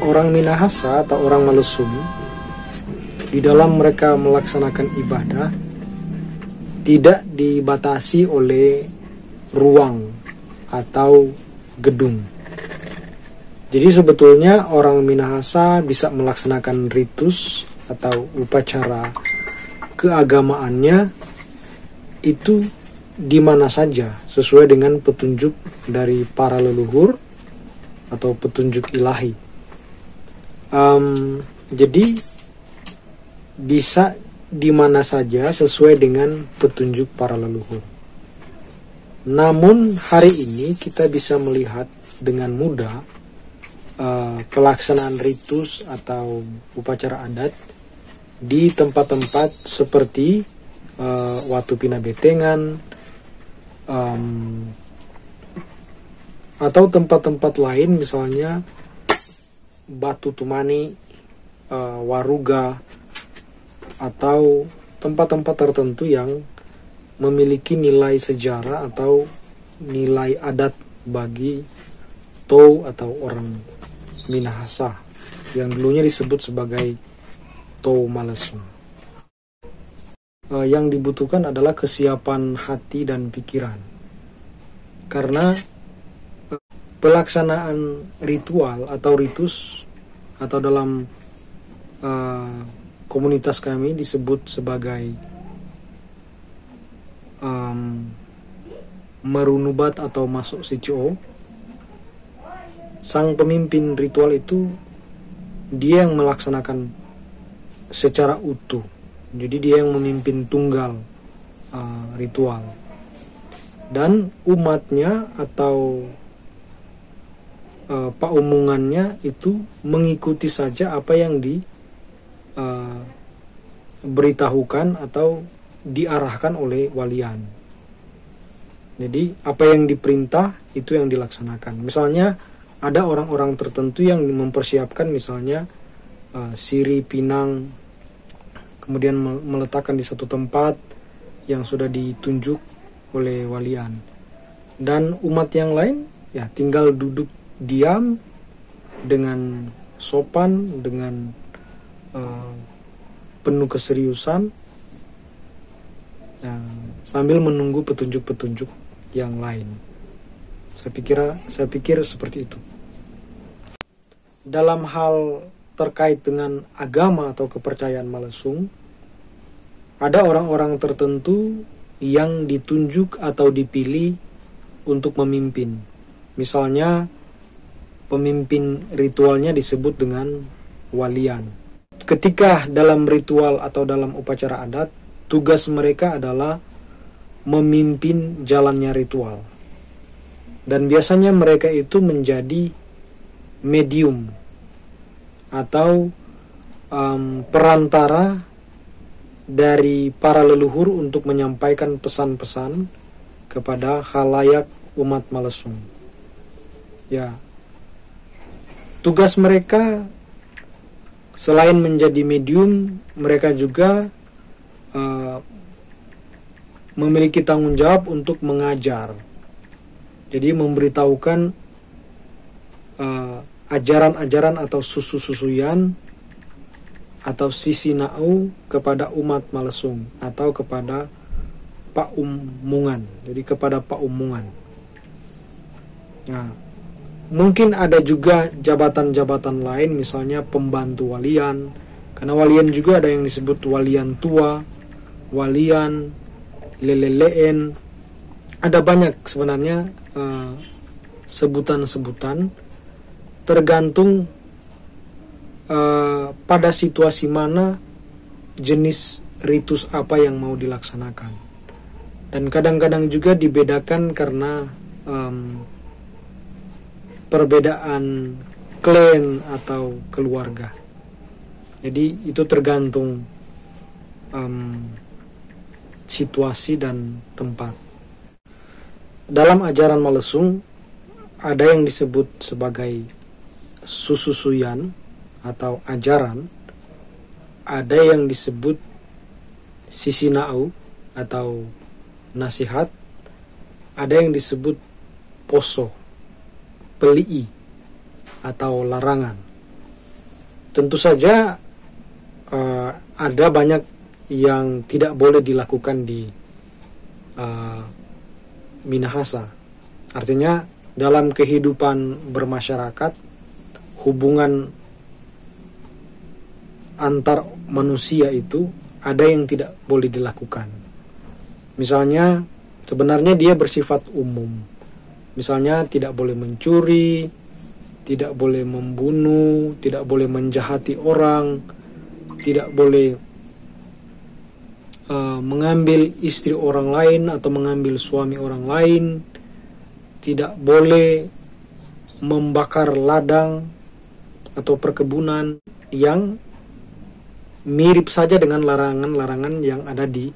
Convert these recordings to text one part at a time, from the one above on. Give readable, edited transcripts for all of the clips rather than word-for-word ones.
Orang Minahasa atau orang Malesung di dalam mereka melaksanakan ibadah tidak dibatasi oleh ruang atau gedung. Jadi sebetulnya orang Minahasa bisa melaksanakan ritus atau upacara keagamaannya itu di mana saja sesuai dengan petunjuk dari para leluhur atau petunjuk ilahi. Jadi bisa di mana saja sesuai dengan petunjuk para leluhur. Namun hari ini kita bisa melihat dengan mudah pelaksanaan ritus atau upacara adat di tempat-tempat seperti Watu Pina Betengan atau tempat-tempat lain, misalnya Batu Tumani, Waruga, atau tempat-tempat tertentu yang memiliki nilai sejarah atau nilai adat bagi Tou atau orang Minahasa yang dulunya disebut sebagai Tou Malesung. Yang dibutuhkan adalah kesiapan hati dan pikiran, karena pelaksanaan ritual atau ritus atau dalam komunitas kami disebut sebagai merunubat atau masuk CCO. Sang pemimpin ritual itu dia yang melaksanakan secara utuh, jadi dia yang memimpin tunggal ritual, dan umatnya atau paumungannya itu mengikuti saja apa yang diberitahukan atau diarahkan oleh walian. Jadi apa yang diperintah itu yang dilaksanakan. Misalnya ada orang-orang tertentu yang mempersiapkan misalnya siri pinang, kemudian meletakkan di satu tempat yang sudah ditunjuk oleh walian, dan umat yang lain ya tinggal duduk diam dengan sopan, dengan penuh keseriusan, sambil menunggu petunjuk-petunjuk yang lain. Saya pikir seperti itu. Dalam hal terkait dengan agama atau kepercayaan Malesung, ada orang-orang tertentu yang ditunjuk atau dipilih untuk memimpin. Misalnya pemimpin ritualnya disebut dengan walian. Ketika dalam ritual atau dalam upacara adat, tugas mereka adalah memimpin jalannya ritual. Dan biasanya mereka itu menjadi medium atau perantara dari para leluhur untuk menyampaikan pesan-pesan kepada khalayak umat Malesung. Ya, tugas mereka selain menjadi medium, mereka juga memiliki tanggung jawab untuk mengajar. Jadi memberitahukan ajaran-ajaran atau susu-susuyan atau sisinau kepada umat Malesung atau kepada paumungan. Jadi kepada paumungan. Nah, mungkin ada juga jabatan-jabatan lain, misalnya pembantu walian. Karena walian juga ada yang disebut walian tua, walian, leleleen. Ada banyak sebenarnya sebutan-sebutan, tergantung pada situasi mana jenis ritus apa yang mau dilaksanakan. Dan kadang-kadang juga dibedakan karena perbedaan klan atau keluarga. Jadi itu tergantung situasi dan tempat. Dalam ajaran Malesung ada yang disebut sebagai sususuyan atau ajaran, ada yang disebut sisinau atau nasihat, ada yang disebut poso, pelii atau larangan. tentu saja ada banyak yang tidak boleh dilakukan di Minahasa. Artinya dalam kehidupan bermasyarakat, hubungan antar manusia itu ada yang tidak boleh dilakukan. Misalnya sebenarnya dia bersifat umum. Misalnya tidak boleh mencuri, tidak boleh membunuh, tidak boleh menjahati orang, tidak boleh mengambil istri orang lain atau mengambil suami orang lain, tidak boleh membakar ladang atau perkebunan, yang mirip saja dengan larangan-larangan yang ada di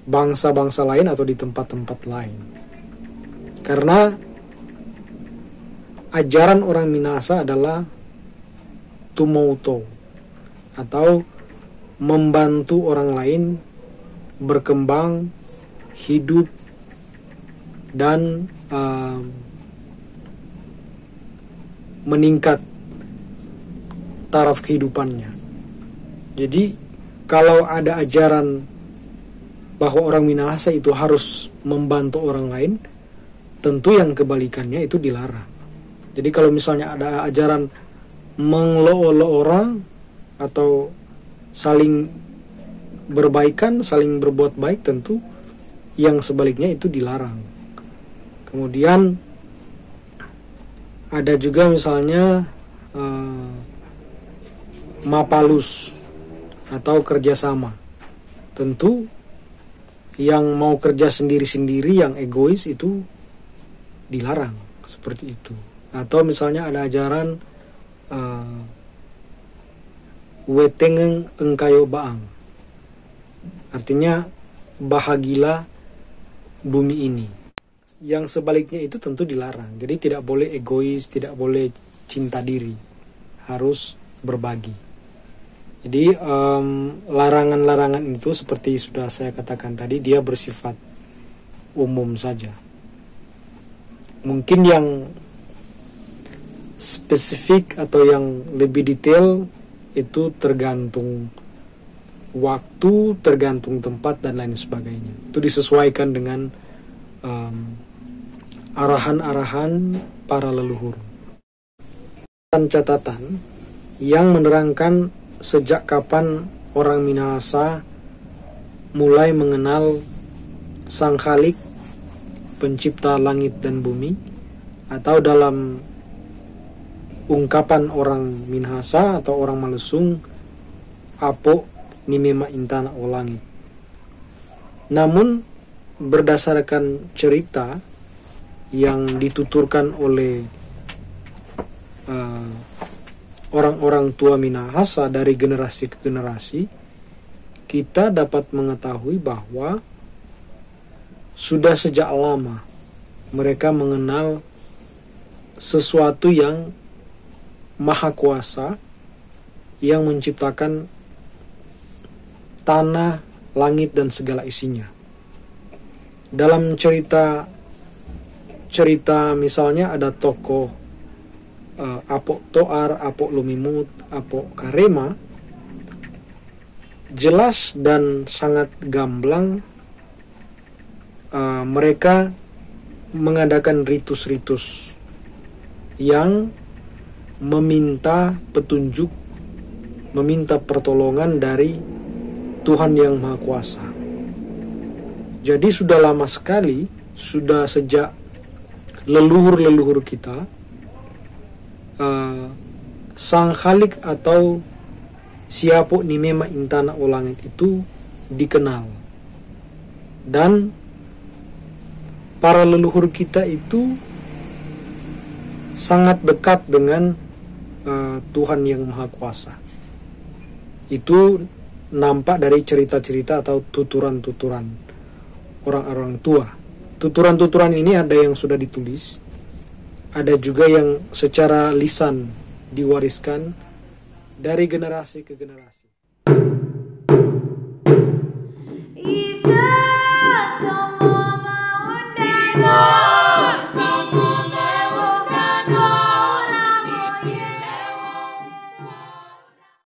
bangsa-bangsa lain atau di tempat-tempat lain. Karena ajaran orang Minahasa adalah tumauto, atau membantu orang lain berkembang, hidup, dan meningkat taraf kehidupannya. Jadi kalau ada ajaran bahwa orang Minahasa itu harus membantu orang lain, tentu yang kebalikannya itu dilarang. Jadi kalau misalnya ada ajaran mengelola orang atau saling berbaikan, saling berbuat baik, tentu yang sebaliknya itu dilarang. Kemudian ada juga misalnya mapalus atau kerjasama. Tentu yang mau kerja sendiri-sendiri, yang egois, itu dilarang seperti itu. Atau misalnya ada ajaran wetengeng engkayo baang, artinya bahagilah bumi ini. Yang sebaliknya itu tentu dilarang. Jadi tidak boleh egois, tidak boleh cinta diri, harus berbagi. Jadi larangan-larangan itu seperti sudah saya katakan tadi, dia bersifat umum saja. Mungkin yang spesifik atau yang lebih detail itu tergantung waktu, tergantung tempat, dan lain sebagainya. Itu disesuaikan dengan arahan-arahan para leluhur. Catatan yang menerangkan sejak kapan orang Minahasa mulai mengenal Sang Khalik, pencipta langit dan bumi, atau dalam ungkapan orang Minahasa atau orang Malesung, apo nimema intana o langit. Namun berdasarkan cerita yang dituturkan oleh orang-orang tua Minahasa dari generasi ke generasi, kita dapat mengetahui bahwa sudah sejak lama mereka mengenal sesuatu yang maha kuasa, yang menciptakan tanah, langit, dan segala isinya. Dalam cerita misalnya ada tokoh Apok Toar, Apok Lumimut, Apok Karema, jelas dan sangat gamblang mereka mengadakan ritus-ritus yang meminta petunjuk, meminta pertolongan dari Tuhan Yang Maha Kuasa. Jadi sudah lama sekali, sudah sejak leluhur-leluhur kita, Sang Khalik atau Siapo Nimema Intana o Langit itu dikenal. Dan para leluhur kita itu sangat dekat dengan Tuhan Yang Maha Kuasa. Itu nampak dari cerita-cerita atau tuturan-tuturan orang-orang tua. Tuturan-tuturan ini ada yang sudah ditulis, ada juga yang secara lisan diwariskan dari generasi ke generasi.